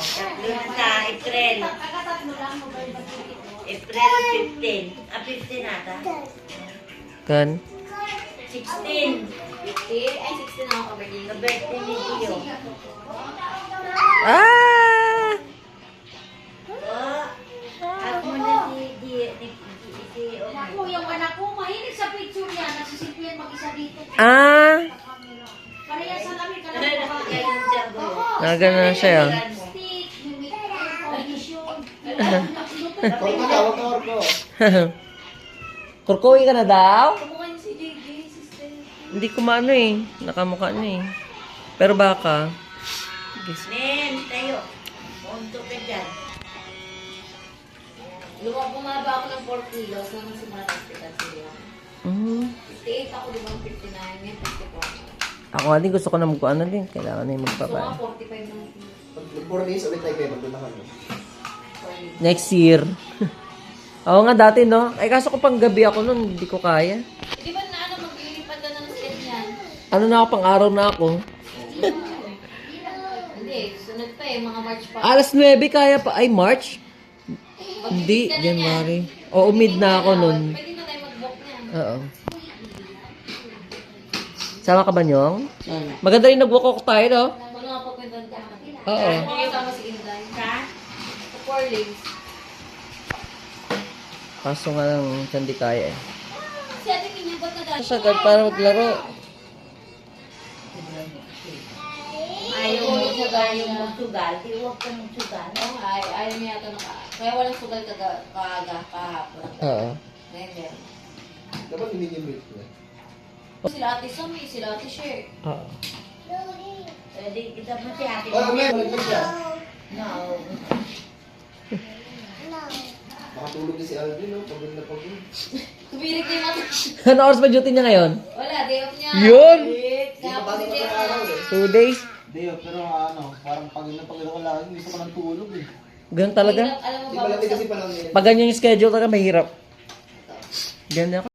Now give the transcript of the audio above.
tatlo na sa April. Kakatatlo lang, mobile ba? April 15. 15 ata. Kan? 16. 15? Ay, 16 ako kabali. Sa birthday ni Dio. Ah! Oh, ako na si Naku, yung anak ko, mahilig sa picture yan. Nagsisimple yan mag-isa dito. Ah! Parehas sa lamin, ka Ganun lang siya, Oo, Ah, ganun na siya. stick, yung condition. Korko ka, wag ka korko. Kurkoy ka na daw? Kamukha niyo si JJ, sister. Hindi ko maano eh. Nakamukha na eh. Pero baka. Nen, tayo. Punto ka dyan. Bumaba ako ng 4 kilos nung simula ng hospital sila. 58 ako, di ba? 59, ngayon 54. Ako nga din gusto ko na magkuhan din. Kailangan na yung So, magpapa. 45 ng Pag 4 days ulit tayo kayo, magdunahan mo. Next year. Oo nga dati no. Ay kaso ko pang gabi ako nun. Hindi ko kaya. Di ba na maglilipad ka na ng step yan? Ano na ako pang araw na ako. Hindi, sunod pa eh, mga March pa. Alas 9 kaya pa. Ay March? Hindi. January. Oo, mid na ako nun. Pwede na tayo mag-book niyan. Oo. Sama ka ba Nyong? Maganda rin nag-walk tayo no? Ano nga po kwento ka? Oo. Ano nga kasama si Inday? Ka? Sa 4 legs. Kaso nga lang hindi kaya eh. Si Ate Kinya, ba't na dahil? Sagad para maglaro. Ayaw mo magsugal. Di huwag ka magsugal. Oo nga, ayaw niya ito naka. Kaya walang sugal kahapon. Oo. Ngayon meron. Dapat hindi niyo milk niya. Sila Ate Sammy, sila Ate Sher. Oo. Pwede kita mo si ate. Oh, may balik siya. No. Makatulog din si Alvin, no? Pagod na pagod. Tumirik na yung mata. Ano oras ba duty niya ngayon? Wala, day off niya. Yun! Hindi Kaya pa po si pasok Jeff sa araw na. eh. 2 days? Hindi, pero parang pagod na ako lagi. Gusto ko ng tulog eh. Ganun talaga. Alam mo Hindi ba, malamig kasi panahon nila. Pag ganyan yung schedule talaga mahirap. Ganyan ako.